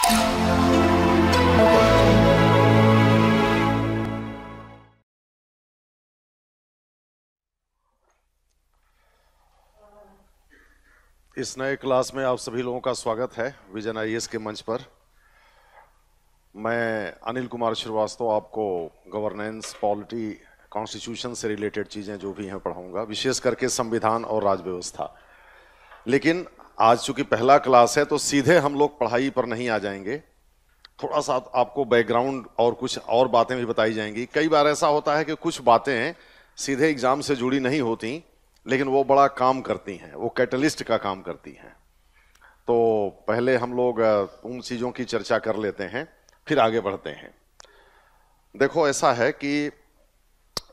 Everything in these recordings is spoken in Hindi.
इस नए क्लास में आप सभी लोगों का स्वागत है विजन आईएएस के मंच पर। मैं अनिल कुमार श्रीवास्तव आपको गवर्नेंस, पॉलिटी, कॉन्स्टिट्यूशन से रिलेटेड चीज़ें जो भी हैं पढ़ाऊंगा, विशेष करके संविधान और राज व्यवस्था। लेकिन आज चूंकि पहला क्लास है तो सीधे हम लोग पढ़ाई पर नहीं आ जाएंगे, थोड़ा सा आपको बैकग्राउंड और कुछ और बातें भी बताई जाएंगी। कई बार ऐसा होता है कि कुछ बातें सीधे एग्जाम से जुड़ी नहीं होती, लेकिन वो बड़ा काम करती हैं, वो कैटलिस्ट का काम करती हैं। तो पहले हम लोग उन चीज़ों की चर्चा कर लेते हैं, फिर आगे बढ़ते हैं। देखो, ऐसा है कि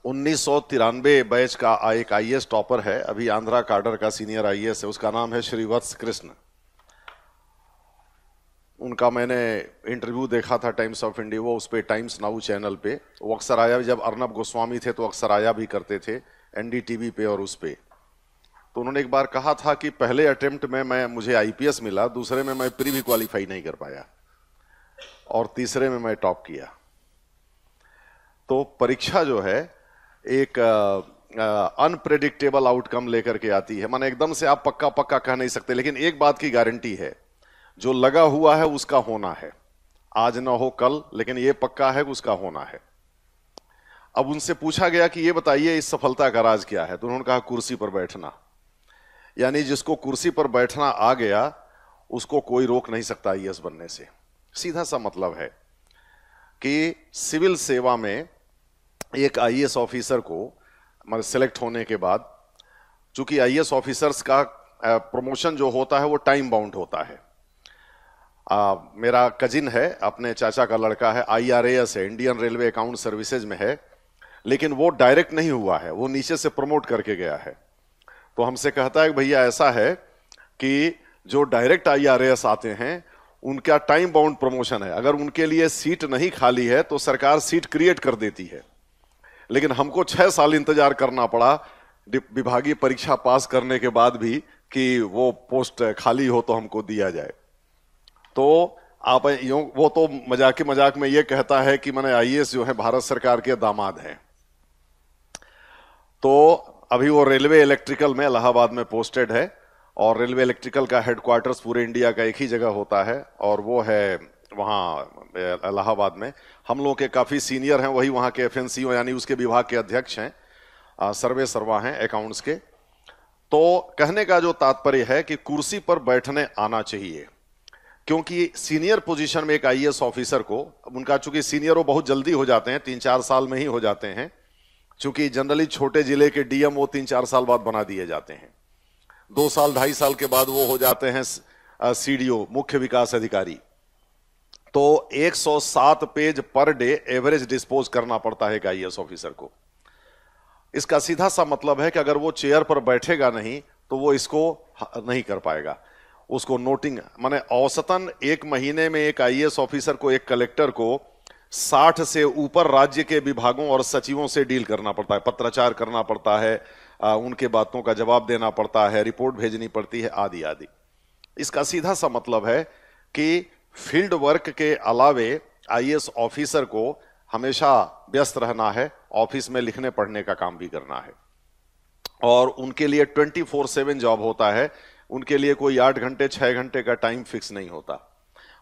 1993 बैच का एक आईएएस टॉपर है, अभी आंध्रा काडर का सीनियर आईएएस है, उसका नाम है श्रीवत्स कृष्ण। उनका मैंने इंटरव्यू देखा था टाइम्स ऑफ इंडिया, वो उस पर टाइम्स नाउ चैनल पे वो अक्सर आया, जब अर्नब गोस्वामी थे तो अक्सर आया भी करते थे एनडीटीवी पे और उस पे। तो उन्होंने एक बार कहा था कि पहले अटेम्प्ट में मुझे आईपीएस मिला, दूसरे में मैं प्री भी क्वालिफाई नहीं कर पाया और तीसरे में मैं टॉप किया। तो परीक्षा जो है एक अनप्रेडिक्टेबल आउटकम लेकर के आती है। माने एकदम से आप पक्का पक्का कह नहीं सकते, लेकिन एक बात की गारंटी है, जो लगा हुआ है उसका होना है। आज ना हो कल, लेकिन ये पक्का है कि उसका होना है। अब उनसे पूछा गया कि ये बताइए इस सफलता का राज क्या है, तो उन्होंने कहा कुर्सी पर बैठना। यानी जिसको कुर्सी पर बैठना आ गया उसको कोई रोक नहीं सकता आईएएस बनने से। सीधा सा मतलब है कि सिविल सेवा में एक आईएएस ऑफिसर को मतलब सेलेक्ट होने के बाद, चूंकि आईएएस ऑफिसर्स का प्रमोशन जो होता है वो टाइम बाउंड होता है। मेरा कजिन है, अपने चाचा का लड़का है, आईआरएएस है, इंडियन रेलवे अकाउंट सर्विसेज में है, लेकिन वो डायरेक्ट नहीं हुआ है, वो नीचे से प्रमोट करके गया है। तो हमसे कहता है कि भैया ऐसा है कि जो डायरेक्ट आईआरएएस आते हैं उनका टाइम बाउंड प्रमोशन है, अगर उनके लिए सीट नहीं खाली है तो सरकार सीट क्रिएट कर देती है। लेकिन हमको 6 साल इंतजार करना पड़ा विभागीय परीक्षा पास करने के बाद भी कि वो पोस्ट खाली हो तो हमको दिया जाए। तो आप यूं, वो तो मजाक में ये कहता है कि मैंने आईएएस जो है भारत सरकार के दामाद हैं। तो अभी वो रेलवे इलेक्ट्रिकल में इलाहाबाद में पोस्टेड है, और रेलवे इलेक्ट्रिकल का हेडक्वार्टर्स पूरे इंडिया का एक ही जगह होता है, और वो है वहाँ इलाहाबाद में। हम लोगों के काफ़ी सीनियर हैं, वही वहाँ के एफएनसीओ यानी उसके विभाग के अध्यक्ष हैं, सर्वे सर्वा हैं अकाउंट्स के। तो कहने का जो तात्पर्य है कि कुर्सी पर बैठने आना चाहिए, क्योंकि सीनियर पोजीशन में एक आईएएस ऑफिसर को, उनका चूंकि सीनियर वो बहुत जल्दी हो जाते हैं, 3-4 साल में ही हो जाते हैं, चूंकि जनरली छोटे जिले के डीएम वो 3-4 साल बाद बना दिए जाते हैं, 2 साल 2.5 साल के बाद वो हो जाते हैं सीडीओ, मुख्य विकास अधिकारी। तो 107 page per day average dispose करना पड़ता है एक आईएएस ऑफिसर को। इसका सीधा सा मतलब है कि अगर वो चेयर पर बैठेगा नहीं तो वो इसको नहीं कर पाएगा। उसको नोटिंग माने औसतन 1 महीने में एक आईएएस ऑफिसर को, एक कलेक्टर को 60 से ऊपर राज्य के विभागों और सचिवों से डील करना पड़ता है, पत्राचार करना पड़ता है, उनके बातों का जवाब देना पड़ता है, रिपोर्ट भेजनी पड़ती है, आदि आदि। इसका सीधा सा मतलब है कि फील्ड वर्क के अलावे आईएएस ऑफिसर को हमेशा व्यस्त रहना है, ऑफिस में लिखने पढ़ने का काम भी करना है, और उनके लिए 24/7 जॉब होता है। उनके लिए कोई 8 घंटे 6 घंटे का टाइम फिक्स नहीं होता,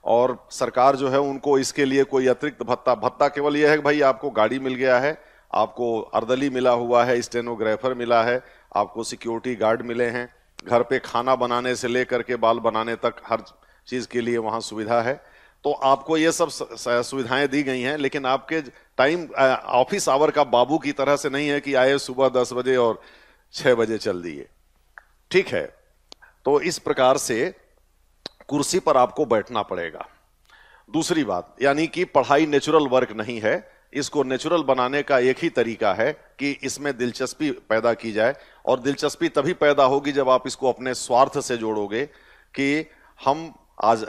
और सरकार जो है उनको इसके लिए कोई अतिरिक्त भत्ता केवल यह है कि भाई आपको गाड़ी मिल गया है, आपको अर्दली मिला हुआ है, स्टेनोग्राफर मिला है, आपको सिक्योरिटी गार्ड मिले हैं, घर पे खाना बनाने से लेकर के बाल बनाने तक हर चीज के लिए वहां सुविधा है। तो आपको ये सब सुविधाएं दी गई हैं, लेकिन आपके टाइम ऑफिस आवर का बाबू की तरह से नहीं है कि आए सुबह 10 बजे और 6 बजे चल दिए। ठीक है, तो इस प्रकार से कुर्सी पर आपको बैठना पड़ेगा। दूसरी बात, यानी कि पढ़ाई नेचुरल वर्क नहीं है, इसको नेचुरल बनाने का एक ही तरीका है कि इसमें दिलचस्पी पैदा की जाए, और दिलचस्पी तभी पैदा होगी जब आप इसको अपने स्वार्थ से जोड़ोगे कि हम आज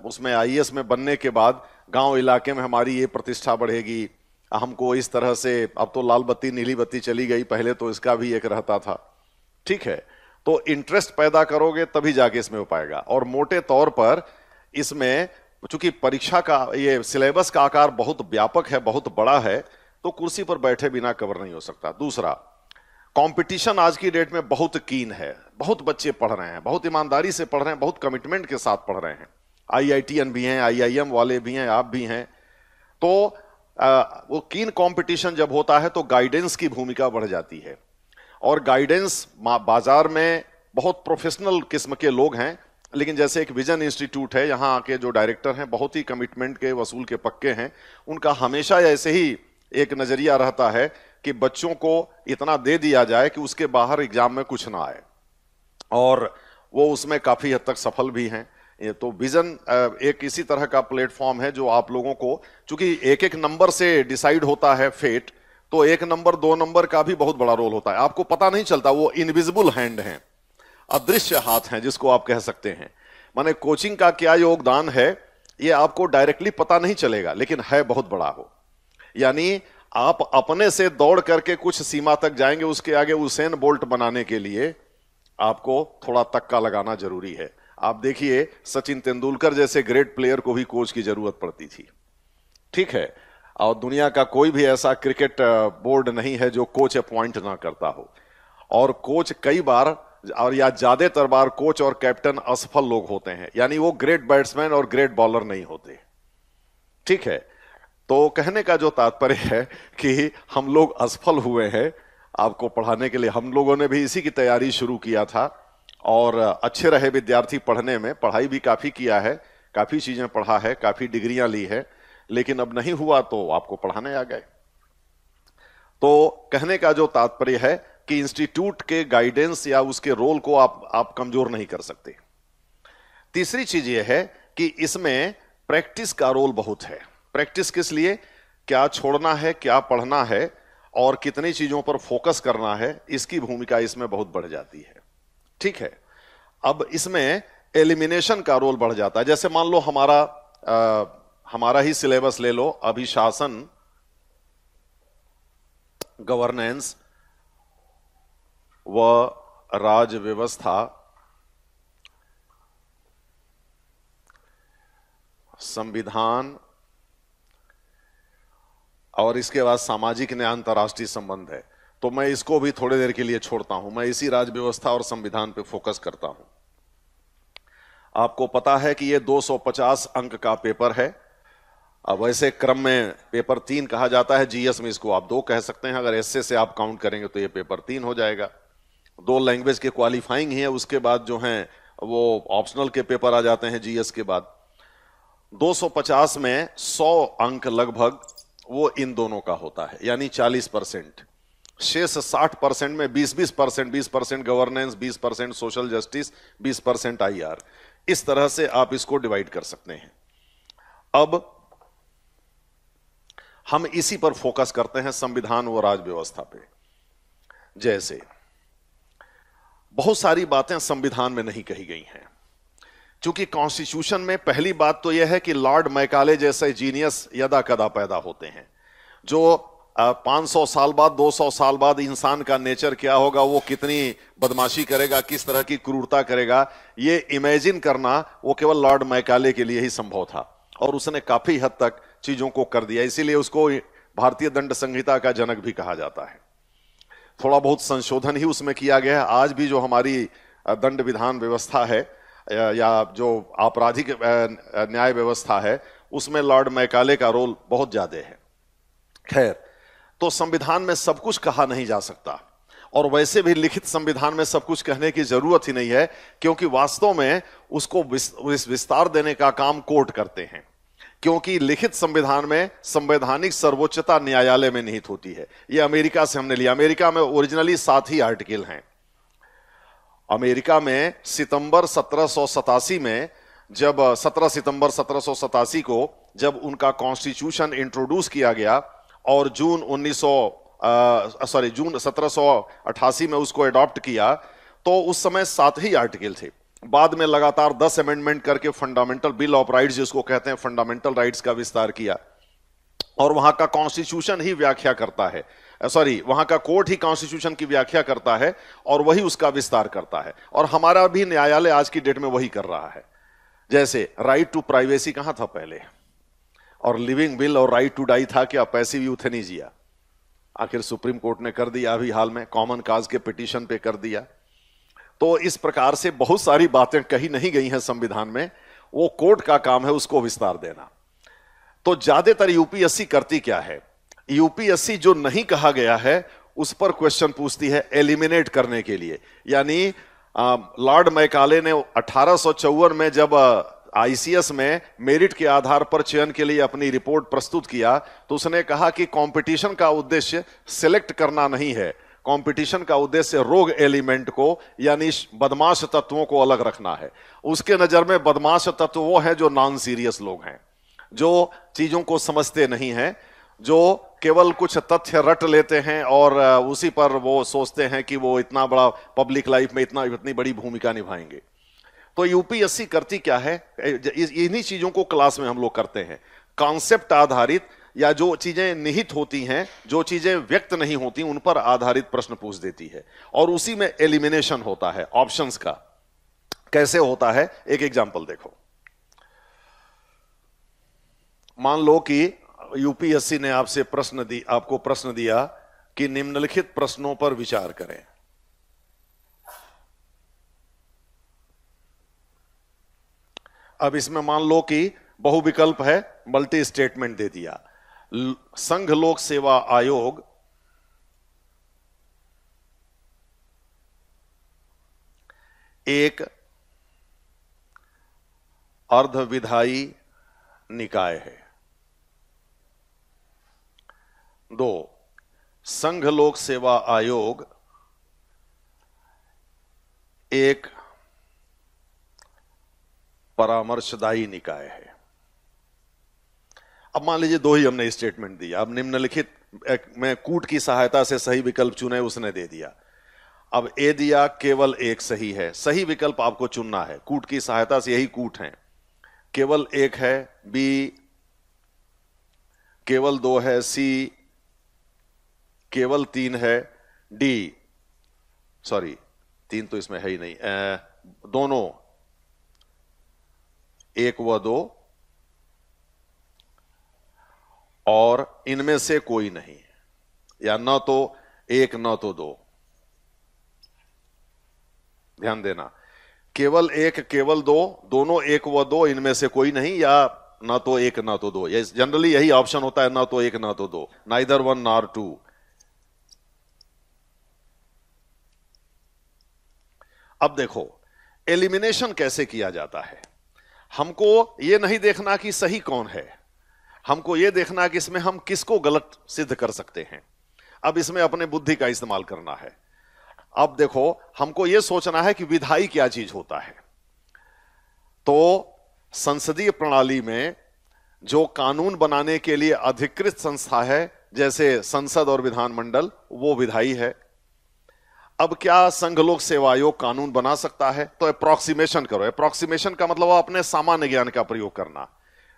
उसमें आईएएस में बनने के बाद गांव इलाके में हमारी ये प्रतिष्ठा बढ़ेगी, हमको इस तरह से, अब तो लाल बत्ती नीली बत्ती चली गई, पहले तो इसका भी एक रहता था। ठीक है, तो इंटरेस्ट पैदा करोगे तभी जाके इसमें हो पाएगा। और मोटे तौर पर इसमें चूंकि परीक्षा का ये सिलेबस का आकार बहुत व्यापक है, बहुत बड़ा है, तो कुर्सी पर बैठे बिना कवर नहीं हो सकता। दूसरा, कंपटीशन आज की डेट में बहुत कीन है, बहुत बच्चे पढ़ रहे हैं, बहुत ईमानदारी से पढ़ रहे हैं, बहुत कमिटमेंट के साथ पढ़ रहे हैं। आईआईटीएन भी हैं, आईआईएम वाले भी हैं, आप भी हैं। तो वो कीन कंपटीशन जब होता है तो गाइडेंस की भूमिका बढ़ जाती है, और गाइडेंस बाजार में बहुत प्रोफेशनल किस्म के लोग हैं, लेकिन जैसे एक विजन इंस्टीट्यूट है, यहाँ आके जो डायरेक्टर हैं बहुत ही कमिटमेंट के, वसूल के पक्के हैं। उनका हमेशा ऐसे ही एक नजरिया रहता है कि बच्चों को इतना दे दिया जाए कि उसके बाहर एग्जाम में कुछ ना आए, और वो उसमें काफी हद तक सफल भी हैं। ये तो विजन एक इसी तरह का प्लेटफॉर्म है जो आप लोगों को, चूंकि एक एक नंबर से डिसाइड होता है फेट, तो एक नंबर दो नंबर का भी बहुत बड़ा रोल होता है। आपको पता नहीं चलता, वो इनविजिबल हैंड हैं, अदृश्य हाथ हैं जिसको आप कह सकते हैं। माने कोचिंग का क्या योगदान है ये आपको डायरेक्टली पता नहीं चलेगा, लेकिन है बहुत बड़ा हो। यानी आप अपने से दौड़ करके कुछ सीमा तक जाएंगे, उसके आगे उसेन बोल्ट बनाने के लिए आपको थोड़ा तक्का लगाना जरूरी है। आप देखिए, सचिन तेंदुलकर जैसे ग्रेट प्लेयर को भी कोच की जरूरत पड़ती थी, ठीक है, और दुनिया का कोई भी ऐसा क्रिकेट बोर्ड नहीं है जो कोच अपॉइंट ना करता हो। और कोच कई बार, और या ज्यादातर बार, कोच और कैप्टन असफल लोग होते हैं, यानी वो ग्रेट बैट्समैन और ग्रेट बॉलर नहीं होते, ठीक है। तो कहने का जो तात्पर्य है कि हम लोग असफल हुए हैं आपको पढ़ाने के लिए। हम लोगों ने भी इसी की तैयारी शुरू किया था, और अच्छे रहे विद्यार्थी पढ़ने में, पढ़ाई भी काफी किया है, काफी चीजें पढ़ा है, काफी डिग्रियां ली है, लेकिन अब नहीं हुआ तो आपको पढ़ाने आ गए। तो कहने का जो तात्पर्य है कि इंस्टीट्यूट के गाइडेंस या उसके रोल को आप कमजोर नहीं कर सकते। तीसरी चीज यह है कि इसमें प्रैक्टिस का रोल बहुत है। प्रैक्टिस किस लिए, क्या छोड़ना है, क्या पढ़ना है, और कितनी चीजों पर फोकस करना है, इसकी भूमिका इसमें बहुत बढ़ जाती है, ठीक है। अब इसमें एलिमिनेशन का रोल बढ़ जाता है। जैसे मान लो हमारा ही सिलेबस ले लो, अभिशासन, गवर्नेंस व राज व्यवस्था, संविधान, और इसके बाद सामाजिक न्याय, अंतर्राष्ट्रीय संबंध है। तो मैं इसको भी थोड़ी देर के लिए छोड़ता हूं, मैं इसी राज व्यवस्था और संविधान पे फोकस करता हूं। आपको पता है कि ये 250 अंक का पेपर है। अब वैसे क्रम में पेपर 3 कहा जाता है, जीएस में इसको आप 2 कह सकते हैं। अगर एसए से आप काउंट करेंगे तो ये पेपर 3 हो जाएगा। 2 लैंग्वेज के क्वालिफाइंग ही है, उसके बाद जो हैं वो ऑप्शनल के पेपर आ जाते हैं जीएस के बाद। 250 में 100 अंक लगभग वो इन दोनों का होता है, यानी 40%। शेष 60% में 20% गवर्नेंस, 20% सोशल जस्टिस, 20% आईआर। इस तरह से आप इसको डिवाइड कर सकते हैं। अब हम इसी पर फोकस करते हैं, संविधान व राज व्यवस्था पे। जैसे बहुत सारी बातें संविधान में नहीं कही गई हैं, क्योंकि कॉन्स्टिट्यूशन में पहली बात तो यह है कि लॉर्ड मैकाले जैसे जीनियस यदा कदा पैदा होते हैं, जो 500 साल बाद, 200 साल बाद इंसान का नेचर क्या होगा, वो कितनी बदमाशी करेगा, किस तरह की क्रूरता करेगा, ये इमेजिन करना वो केवल लॉर्ड मैकाले के लिए ही संभव था, और उसने काफी हद तक चीजों को कर दिया। इसीलिए उसको भारतीय दंड संहिता का जनक भी कहा जाता है। थोड़ा बहुत संशोधन ही उसमें किया गया है। आज भी जो हमारी दंड विधान व्यवस्था है या जो आपराधिक न्याय व्यवस्था है, उसमें लॉर्ड मैकाले का रोल बहुत ज्यादा है। खैर, तो संविधान में सब कुछ कहा नहीं जा सकता, और वैसे भी लिखित संविधान में सब कुछ कहने की जरूरत ही नहीं है, क्योंकि वास्तव में उसको विस्तार देने का काम कोर्ट करते हैं। क्योंकि लिखित संविधान में संवैधानिक सर्वोच्चता न्यायालय में निहित होती है। यह अमेरिका से हमने लिया। अमेरिका में ओरिजिनली 7 ही आर्टिकल हैं। अमेरिका में सितंबर 1787 में, जब 17 सितंबर 1787 को जब उनका कॉन्स्टिट्यूशन इंट्रोड्यूस किया गया, और जून 1788 में उसको अडॉप्ट किया, तो उस समय 7 ही आर्टिकल थे। बाद में लगातार 10 अमेंडमेंट करके फंडामेंटल बिल ऑफ राइट्स, जिसको कहते हैं, फंडामेंटल राइट्स का विस्तार किया, और वहां का कॉन्स्टिट्यूशन ही व्याख्या करता है, वहां का कोर्ट ही कॉन्स्टिट्यूशन की व्याख्या करता है और वही उसका विस्तार करता है। और हमारा भी न्यायालय आज की डेट में वही कर रहा है। जैसे राइट टू प्राइवेसी कहां था पहले, और लिविंग विल और राइट टू डाई था क्या, पैसिव यूथेनेसिया। आखिर सुप्रीम कोर्ट ने कर दिया अभी हाल में, कॉमन काज के पिटीशन पे कर दिया। तो इस प्रकार से बहुत सारी बातें कही नहीं गई हैं संविधान में, वो कोर्ट का काम है उसको विस्तार देना। तो ज्यादातर यूपीएससी करती क्या है, यूपीएससी जो नहीं कहा गया है उस पर क्वेश्चन पूछती है एलिमिनेट करने के लिए। यानी लॉर्ड मैकाले ने 1854 में जब आईसीएस में मेरिट के आधार पर चयन के लिए अपनी रिपोर्ट प्रस्तुत किया तो उसने कहा कि कंपटीशन का उद्देश्य सिलेक्ट करना नहीं है, कंपटीशन का उद्देश्य रोग एलिमेंट को यानी बदमाश तत्वों को अलग रखना है। उसके नजर में बदमाश तत्व वो हैं जो नॉन सीरियस लोग हैं, जो चीजों को समझते नहीं हैं, जो केवल कुछ तथ्य रट लेते हैं और उसी पर वो सोचते हैं कि वो इतना बड़ा पब्लिक लाइफ में इतनी बड़ी भूमिका निभाएंगे। तो यूपीएससी करती क्या है, इन्हीं चीजों को क्लास में हम लोग करते हैं, कॉन्सेप्ट आधारित या जो चीजें निहित होती हैं, जो चीजें व्यक्त नहीं होती, उन पर आधारित प्रश्न पूछ देती है और उसी में एलिमिनेशन होता है ऑप्शंस का। कैसे होता है, एक एग्जांपल देखो। मान लो कि यूपीएससी ने आपको प्रश्न दिया कि निम्नलिखित प्रश्नों पर विचार करें। अब इसमें मान लो कि बहुविकल्प है, मल्टी स्टेटमेंट दे दिया। संघ लोक सेवा आयोग एक अर्धविधायी निकाय है। 2, संघ लोक सेवा आयोग एक परामर्शदायी निकाय है। अब मान लीजिए दो ही हमने स्टेटमेंट दिया। अब निम्नलिखित में कूट की सहायता से सही विकल्प चुने, उसने दे दिया। अब ए दिया केवल एक सही है, सही विकल्प आपको चुनना है, कूट की सहायता से यही कूट है। केवल एक है, बी केवल 2 है, सी केवल 3 है, डी सॉरी 3 तो इसमें है ही नहीं, दोनों 1 व 2 और इनमें से कोई नहीं, या न तो 1 न तो 2। ध्यान देना, केवल 1 केवल 2, दोनों 1 व 2, इनमें से कोई नहीं, या न तो 1 न तो 2। जनरली यही ऑप्शन होता है, न तो 1 न तो 2, नाइदर 1 नॉर 2। अब देखो एलिमिनेशन कैसे किया जाता है। हमको यह नहीं देखना कि सही कौन है, हमको यह देखना कि इसमें हम किसको गलत सिद्ध कर सकते हैं। अब इसमें अपने बुद्धि का इस्तेमाल करना है। अब देखो हमको यह सोचना है कि विधायी क्या चीज होता है। तो संसदीय प्रणाली में जो कानून बनाने के लिए अधिकृत संस्था है, जैसे संसद और विधानमंडल, वो विधायी है। अब क्या संघ लोक सेवा आयोग कानून बना सकता है? तो अप्रोक्सीमेशन करो। अप्रोक्सीमेशन का मतलब अपने सामान्य ज्ञान का प्रयोग करना।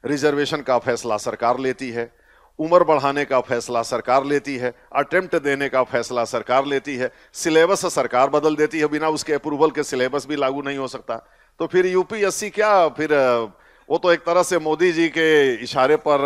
रिजर्वेशन का फैसला सरकार लेती है, उम्र बढ़ाने का फैसला सरकार लेती है, अटेम्प्ट देने का फैसला सरकार लेती है, सिलेबस सरकार बदल देती है, बिना उसके अप्रूवल के सिलेबस भी लागू नहीं हो सकता। तो फिर यूपीएससी क्या, फिर वो तो एक तरह से मोदी जी के इशारे पर